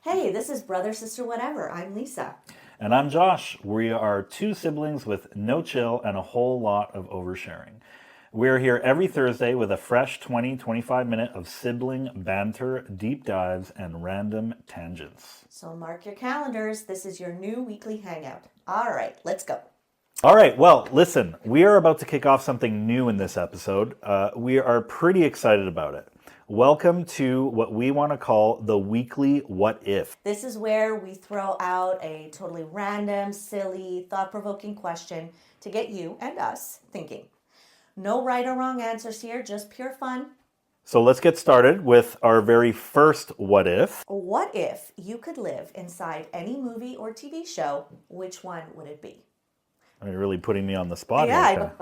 Hey, this is Brother, Sister, Whatever. I'm Lisa. And I'm Josh. We are two siblings with no chill and a whole lot of oversharing. We're here every Thursday with a fresh 25 minute of sibling banter, deep dives, and random tangents. So mark your calendars. This is your new weekly hangout. All right, let's go. All right, well, listen, we are about to kick off something new in this episode. We are pretty excited about it. Welcome to what we want to call the weekly What If. This is where we throw out a totally random, silly, thought-provoking question to get you and us thinking. No right or wrong answers here, just pure fun. So let's get started with our very first What If. What if you could live inside any movie or TV show? Which one would it be? You're really putting me on the spot Yeah, here.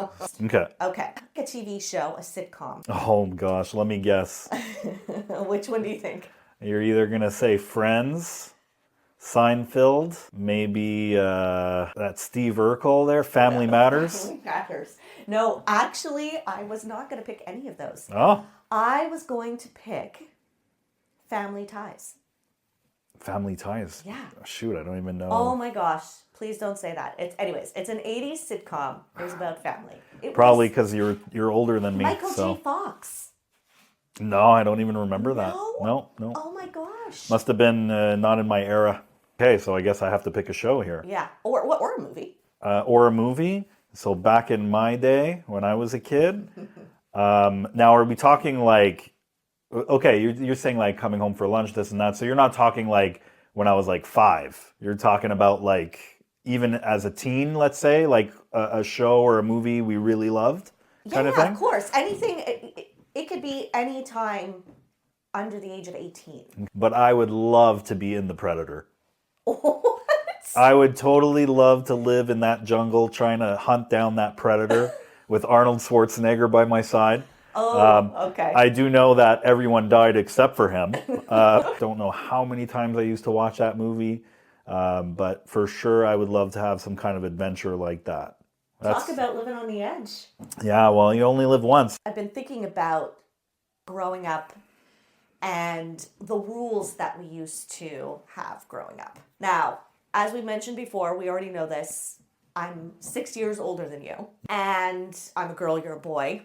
Okay. Okay. A TV show, a sitcom. Oh gosh, let me guess. Which one do you think? You're either going to say Friends, Seinfeld, maybe that Steve Urkel there, Family Matters. Family Matters. No, actually, I was not going to pick any of those. Oh, I was going to pick Family Ties. Family Ties. Yeah. Shoot, I don't even know. Oh my gosh. Please don't say that. It's an 80s sitcom. It was about family. It Probably was because you're older than me. Michael so. J. Fox. No, I don't even remember that. No? No. Oh my gosh. Must have been not in my era. Okay, so I guess I have to pick a show here. Yeah. Or a movie. Or a movie. So back in my day, when I was a kid. Now, are we talking like... Okay, you're saying like coming home for lunch, this and that. So you're not talking like when I was like 5. You're talking about like even as a teen, let's say, like a show or a movie we really loved kind of thing? Of course. Anything. It could be any time under the age of 18. But I would love to be in The Predator. What? I would totally love to live in that jungle trying to hunt down that predator with Arnold Schwarzenegger by my side. Oh, okay. I do know that everyone died except for him. Don't know how many times I used to watch that movie, but for sure I would love to have some kind of adventure like that. Talk about living on the edge. Yeah, well, you only live once. I've been thinking about growing up and the rules that we used to have growing up. Now, as we mentioned before, we already know this. I'm 6 years older than you, and I'm a girl, you're a boy.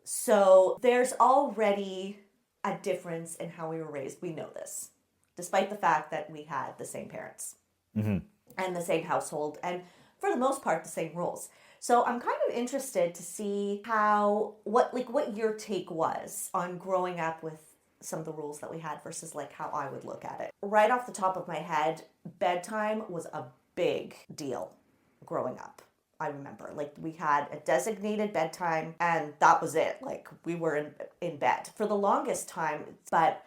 So there's already a difference in how we were raised. We know this, despite the fact that we had the same parents and the same household, and for the most part, the same rules. So I'm kind of interested to see what your take was on growing up with some of the rules that we had versus like how I would look at it. Right off the top of my head, bedtime was a big deal growing up. I remember, like, we had a designated bedtime and that was it. Like, we were in bed for the longest time. But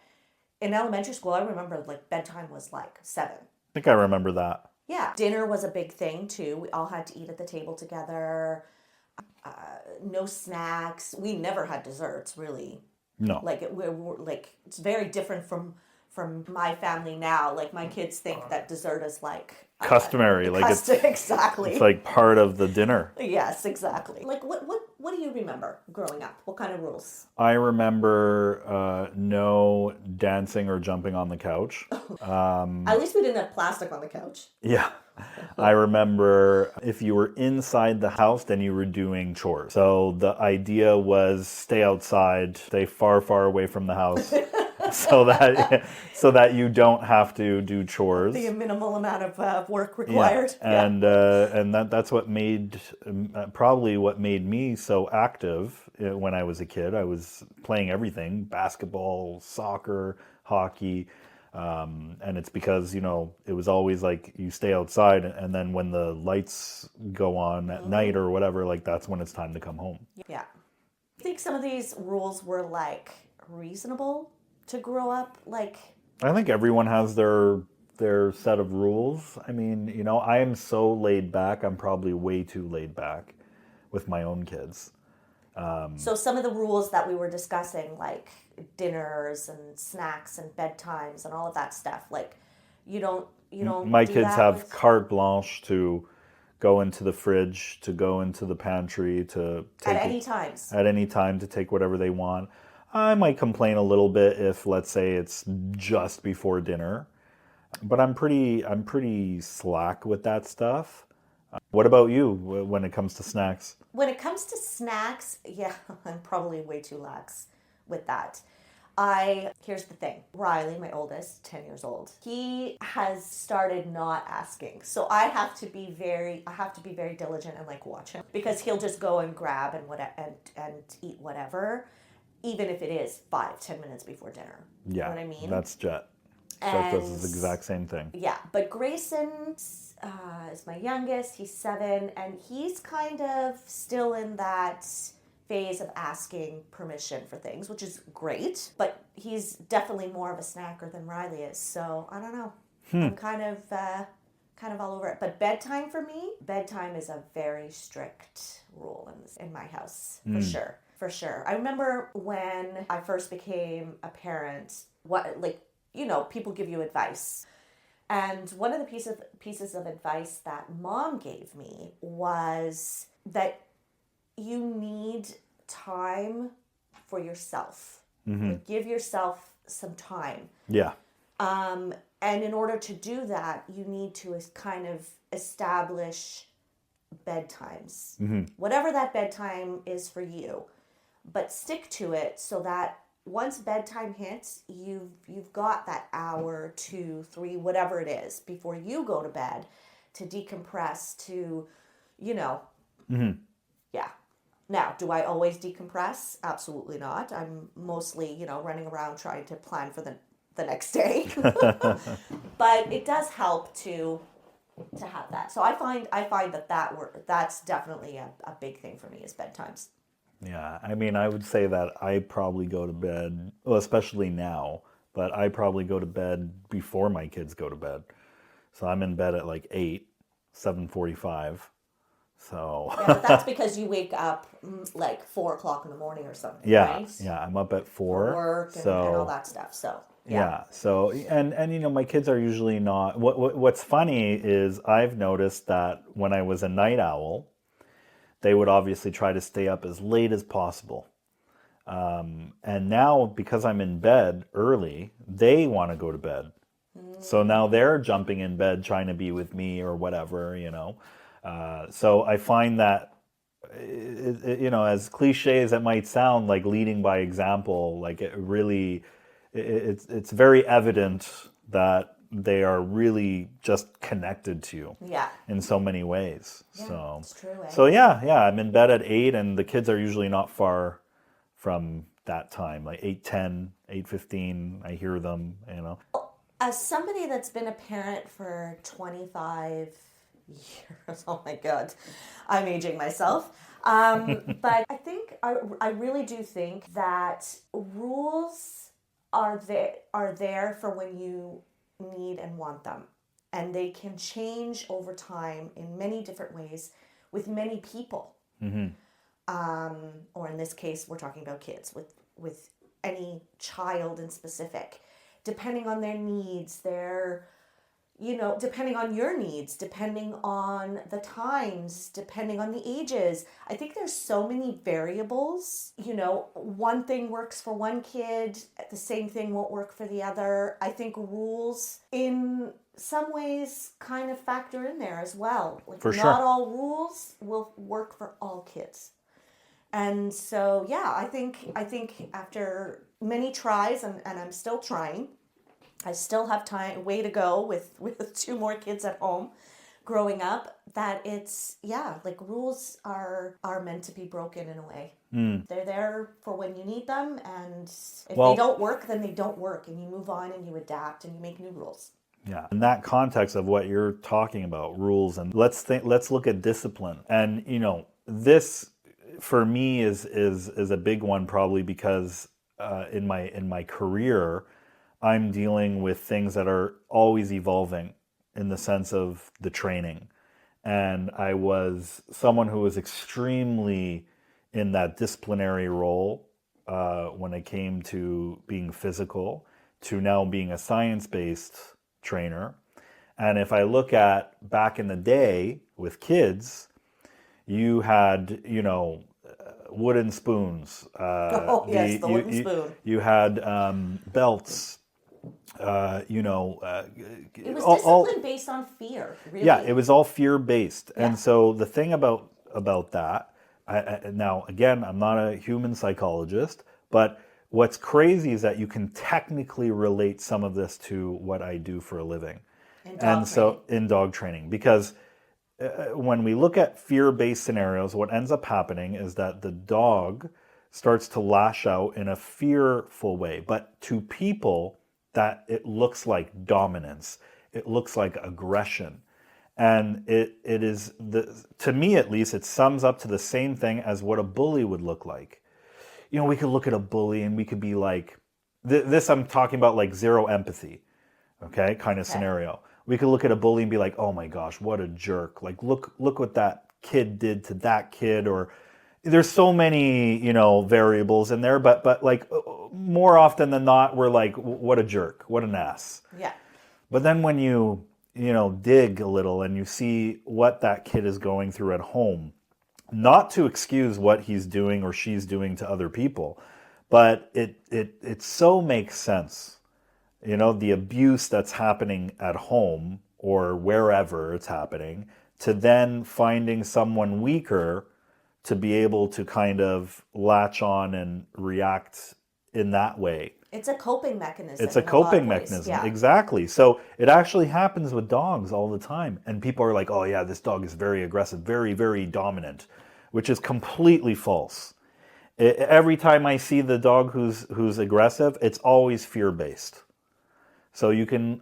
in elementary school, I remember, like, bedtime was like 7. I think I remember that. Yeah. Dinner was a big thing, too. We all had to eat at the table together. No snacks. We never had desserts, really. No. Like, it's very different from my family now. Like, my kids think that dessert is like... Customary, like exactly. It's like part of the dinner. Yes, exactly. Like, what do you remember growing up? What kind of rules? I remember no dancing or jumping on the couch. At least we didn't have plastic on the couch. Yeah. I remember if you were inside the house, then you were doing chores. So the idea was stay outside, stay far, far away from the house. so that you don't have to do chores. The minimal amount of work required. Yeah. And that's what made probably what made me so active when I was a kid. I was playing everything: basketball, soccer, hockey, and it's because it was always like you stay outside, and then when the lights go on at night or whatever, like that's when it's time to come home. Yeah, I think some of these rules were like reasonable to grow up like. I think everyone has their set of rules. I mean, I am so laid back. I'm probably way too laid back with my own kids. So some of the rules that we were discussing, like dinners and snacks and bedtimes and all of that stuff, like you don't. My do kids that have with... carte blanche to go into the fridge, to go into the pantry, to take at any times. At any time to take whatever they want. I might complain a little bit if, let's say, it's just before dinner. But I'm pretty slack with that stuff. What about you when it comes to snacks? When it comes to snacks, yeah, I'm probably way too lax with that. Here's the thing. Riley, my oldest, 10 years old, he has started not asking. So I have to be very diligent and like watch him because he'll just go and grab and eat whatever, even if it is 5, 10 minutes before dinner. You know Yeah, what I mean? that's Jet. Jet does And the exact same thing. yeah, but Grayson is my youngest. He's 7, and he's kind of still in that phase of asking permission for things, which is great. But he's definitely more of a snacker than Riley is. So I don't know. I'm kind of all over it. But bedtime for me, bedtime is a very strict rule in my house for sure. For sure. I remember when I first became a parent, people give you advice. And one of the pieces of advice that mom gave me was that you need time for yourself. Like, give yourself some time. Yeah. And in order to do that, you need to kind of establish bedtimes. Whatever that bedtime is for you. But stick to it so that once bedtime hits, you've got that hour, 2, 3, whatever it is, before you go to bed to decompress, to, yeah. Now, do I always decompress? Absolutely not. I'm mostly, running around trying to plan for the next day. But it does help to have that. So I find that's definitely a big thing for me is bedtimes. Yeah, I mean, I would say that I probably go to bed, well, especially now, but I probably go to bed before my kids go to bed. So I'm in bed at like 8, 7:45. So Yeah, but that's because you wake up like 4 o'clock in the morning or something, yeah, right? yeah, I'm up at For 4. work and all that stuff. So yeah. Yeah, so and my kids are usually not. What's funny is I've noticed that when I was a night owl, they would obviously try to stay up as late as possible. And now, because I'm in bed early, they want to go to bed. So now they're jumping in bed trying to be with me or whatever. So I find that, as cliche as it might sound, like leading by example, like it really, it's very evident that they are really just connected to you Yeah. in so many ways. Yeah, So, it's true, eh? so yeah, I'm in bed at 8, and the kids are usually not far from that time, like 8:10, 8:15. I hear them. As somebody that's been a parent for 25 years, oh my God, I'm aging myself. But I really do think that rules are there for when you need and want them. And they can change over time in many different ways with many people. Or in this case, we're talking about kids, with any child in specific, depending on their needs, depending on your needs, depending on the times, depending on the ages. I think there's so many variables. One thing works for one kid, the same thing won't work for the other. I think rules in some ways kind of factor in there as well. Like, For sure. not all rules will work for all kids. And so, yeah, I think after many tries, and I'm still trying, I still have way to go with 2 more kids at home growing up, that it's, like, rules are meant to be broken in a way. They're there for when you need them, and if they don't work, then they don't work, and you move on and you adapt and you make new rules. Yeah. In that context of what you're talking about, rules, and let's look at discipline. And this for me is a big one, probably because in my career, I'm dealing with things that are always evolving in the sense of the training. And I was someone who was extremely in that disciplinary role when it came to being physical, to now being a science-based trainer. And if I look at back in the day with kids, you had, wooden spoons. Oh, yes, the wooden spoon. You had belts. You know, It was all discipline based on fear, really. yeah, it was all fear based. Yeah. And so the thing about that, now again, I'm not a human psychologist, but what's crazy is that you can technically relate some of this to what I do for a living. And dog And training. so in dog training, because when we look at fear-based scenarios, what ends up happening is that the dog starts to lash out in a fearful way, but to people that it looks like dominance, it looks like aggression. And it is to me at least, it sums up to the same thing as what a bully would look like. You know, we could look at a bully and we could be like, this I'm talking about like zero empathy, okay, kind of Okay. scenario. We could look at a bully and be like, oh my gosh, what a jerk. Like, look what that kid did to that kid. Or there's so many, you know, variables in there, but like more often than not, we're like, what a jerk, what an ass. Yeah. But then when you know, dig a little and you see what that kid is going through at home, not to excuse what he's doing or she's doing to other people, but it so makes sense. You know, the abuse that's happening at home or wherever it's happening, to then finding someone weaker to be able to kind of latch on and react in that way. It's a coping mechanism. It's a in lot of coping ways. mechanism. Yeah. Exactly. So it actually happens with dogs all the time. And people are like, oh, yeah, this dog is very aggressive, very, very dominant, which is completely false. Every time I see the dog who's aggressive, it's always fear-based. So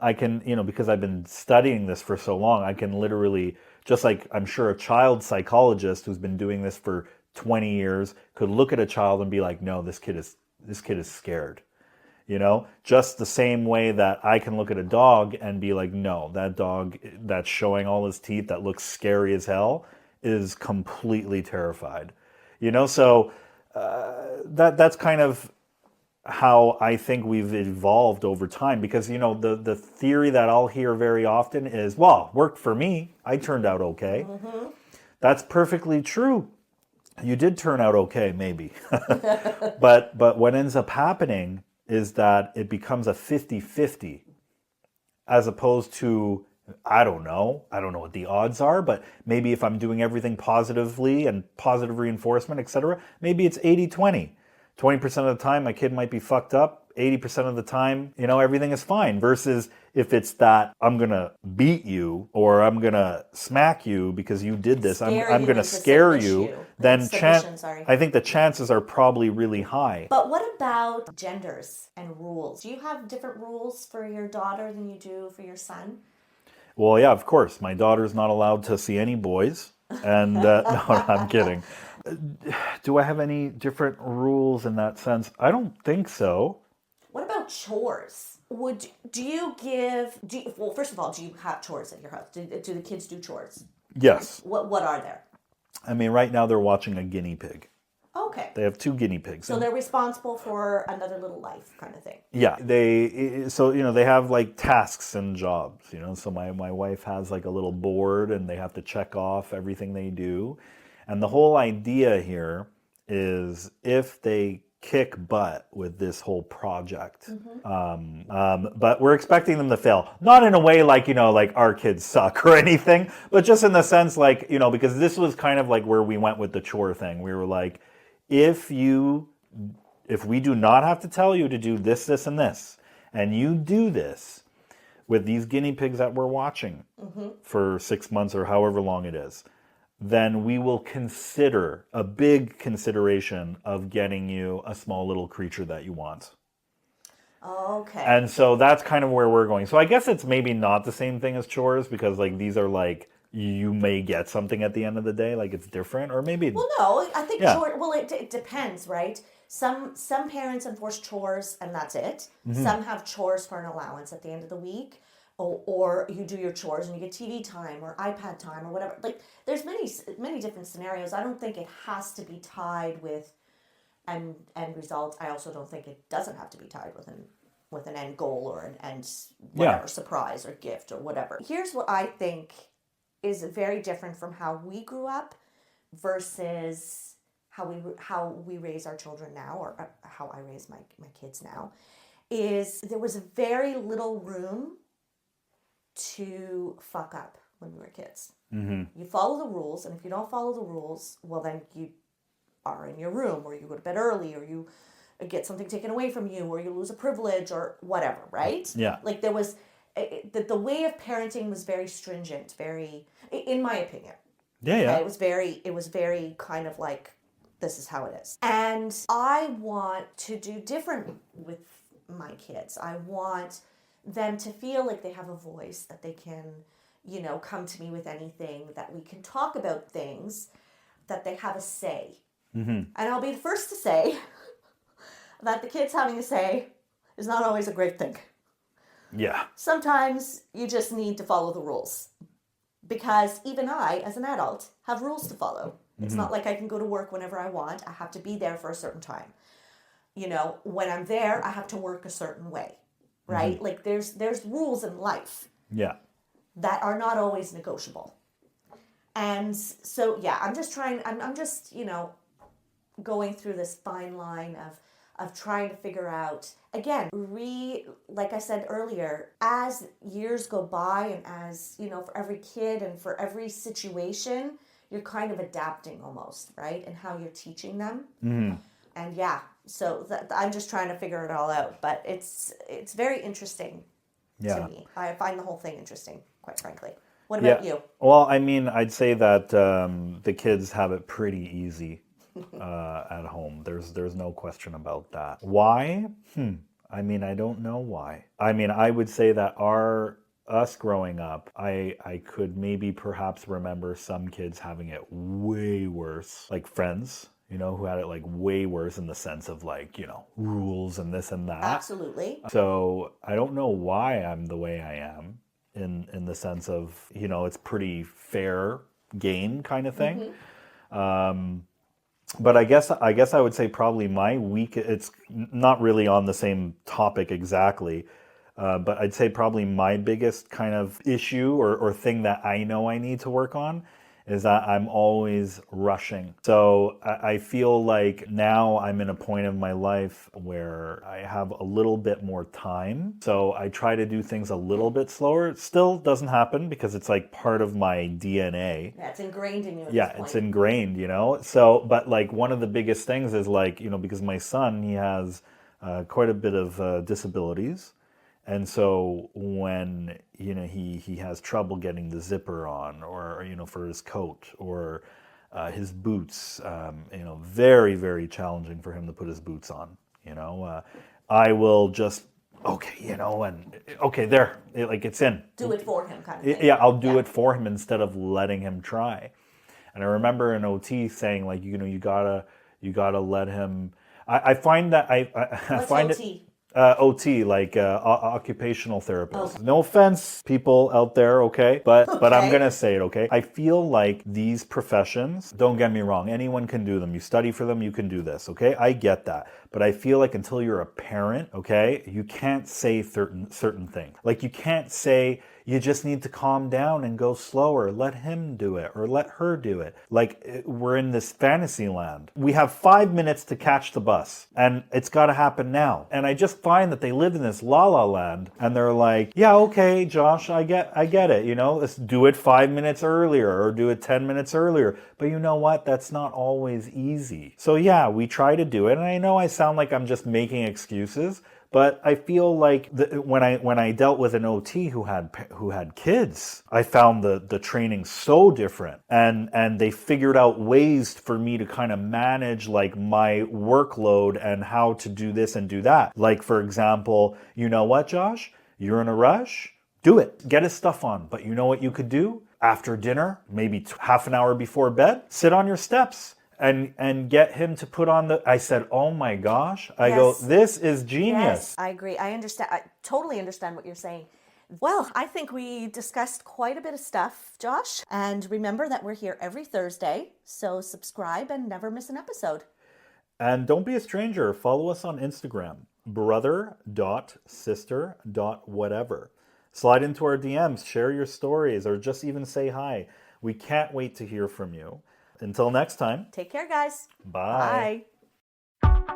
I can, you know, because I've been studying this for so long, I can literally, just like I'm sure a child psychologist who's been doing this for 20 years could look at a child and be like, no, this kid is scared. You know, just the same way that I can look at a dog and be like, no, that dog that's showing all his teeth that looks scary as hell is completely terrified. You know, so that's kind of how I think we've evolved over time, because you know the theory that I'll hear very often is, well, worked for me, I turned out okay. That's perfectly true. You did turn out okay, maybe. but what ends up happening is that it becomes a 50-50, as opposed to, I don't know what the odds are, but maybe if I'm doing everything positively and positive reinforcement, etc., maybe it's 80-20. 20% of the time, my kid might be fucked up. 80% of the time, you know, everything is fine. Versus if it's that I'm going to beat you or I'm going to smack you because you did this, I'm going to scare you, then I think the chances are probably really high. But what about genders and rules? Do you have different rules for your daughter than you do for your son? Well, yeah, of course. My daughter's not allowed to see any boys. And no, I'm kidding. Do I have any different rules in that sense? I don't think so. What about chores? Well, first of all, do you have chores at your house? Do the kids do chores? Yes. What are there? I mean, right now they're watching a guinea pig. Okay. They have 2 guinea pigs. So they're responsible for another little life kind of thing. Yeah, they have like tasks and jobs, you know. So my wife has like a little board and they have to check off everything they do. And the whole idea here is if they kick butt with this whole project, but we're expecting them to fail. Not in a way like, you know, like our kids suck or anything, but just in the sense like, you know, because this was kind of like where we went with the chore thing. We were like, if we do not have to tell you to do this, this, and this, and you do this with these guinea pigs that we're watching for 6 months or however long it is, then we will consider a big consideration of getting you a small little creature that you want. Okay. And so that's kind of where we're going. So I guess it's maybe not the same thing as chores, because like these are like, you may get something at the end of the day, like it's different, or maybe. Well, no, I think Yeah. it depends, right? Some parents enforce chores and that's it. Mm-hmm. Some have chores for an allowance at the end of the week, or you do your chores and you get TV time or iPad time or whatever. Like there's many different scenarios. I don't think it has to be tied with an end result. I also don't think it doesn't have to be tied with an end goal or an end whatever surprise or gift or whatever. Here's what I think is very different from how we grew up versus how we raise our children now, or how I raise my kids now. is there was very little room to fuck up when we were kids. You follow the rules, and if you don't follow the rules, well, then you are in your room, or you go to bed early, or you get something taken away from you, or you lose a privilege, or whatever, right? Yeah. Like there was, the way of parenting was very stringent, very, in my opinion. Yeah, yeah. It was very kind of like, this is how it is. And I want to do different with my kids. I want them to feel like they have a voice, that they can, come to me with anything, that we can talk about things, that they have a say. And I'll be the first to say that the kids having a say is not always a great thing. Yeah. Sometimes you just need to follow the rules. Because even I, as an adult, have rules to follow. It's not like I can go to work whenever I want. I have to be there for a certain time. When I'm there, I have to work a certain way, right? Like there's rules in life. Yeah. That are not always negotiable. And so, yeah, I'm just going through this fine line of trying to figure out, again, like I said earlier, as years go by and as, for every kid and for every situation, you're kind of adapting almost, right? And how you're teaching them. And yeah, so I'm just trying to figure it all out. But it's very interesting to me. I find the whole thing interesting, quite frankly. What about you? Well, I mean, I'd say that the kids have it pretty easy at home. There's no question about that. Why? I mean, I don't know why. I mean, I would say that us growing up, I could maybe perhaps remember some kids having it way worse, like friends, who had it like way worse in the sense of like, rules and this and that. Absolutely. So I don't know why I'm the way I am in the sense of, it's pretty fair game kind of thing. But I guess I would say probably it's not really on the same topic exactly, but I'd say probably my biggest kind of issue or thing that I know I need to work on is that I'm always rushing. So I feel like now I'm in a point of my life where I have a little bit more time. So I try to do things a little bit slower. It still doesn't happen because it's like part of my DNA. Yeah, it's ingrained in you at Yeah, this point. it's ingrained, So, but like one of the biggest things is like, because my son, he has quite a bit of disabilities. And so when, he has trouble getting the zipper on or, for his coat or his boots, very, very challenging for him to put his boots on, I will just, there, it's in. Do it for him kind of thing. Yeah, I'll do it for him instead of letting him try. And I remember an OT saying like, you gotta let him, I find that I find OT? it. OT, like occupational therapist. Okay. No offense, people out there, okay? But I'm going to say it, okay? I feel like these professions, don't get me wrong, anyone can do them. You study for them, you can do this, okay? I get that. But I feel like until you're a parent, okay, you can't say certain things. Like you can't say, you just need to calm down and go slower. Let him do it or let her do it. Like we're in this fantasy land. We have 5 minutes to catch the bus and it's got to happen now. And I just find that they live in this la la land and they're like, yeah, okay, Josh, I get it. Let's do it 5 minutes earlier or do it 10 minutes earlier. But you know what? That's not always easy. So yeah, we try to do it. And I know I sound like I'm just making excuses. But I feel like when I dealt with an OT who had kids, I found the training so different, and they figured out ways for me to kind of manage like my workload and how to do this and do that. Like for example, you know what, Josh? You're in a rush? Do it. Get his stuff on. But you know what you could do? After dinner, maybe half an hour before bed, sit on your steps. And get him to put on I said, oh my gosh. I go, this is genius. Yes, I agree. I understand. I totally understand what you're saying. Well, I think we discussed quite a bit of stuff, Josh. And remember that we're here every Thursday. So subscribe and never miss an episode. And don't be a stranger. Follow us on Instagram, brother.sister.whatever. Slide into our DMs, share your stories, or just even say hi. We can't wait to hear from you. Until next time. Take care, guys. Bye. Bye.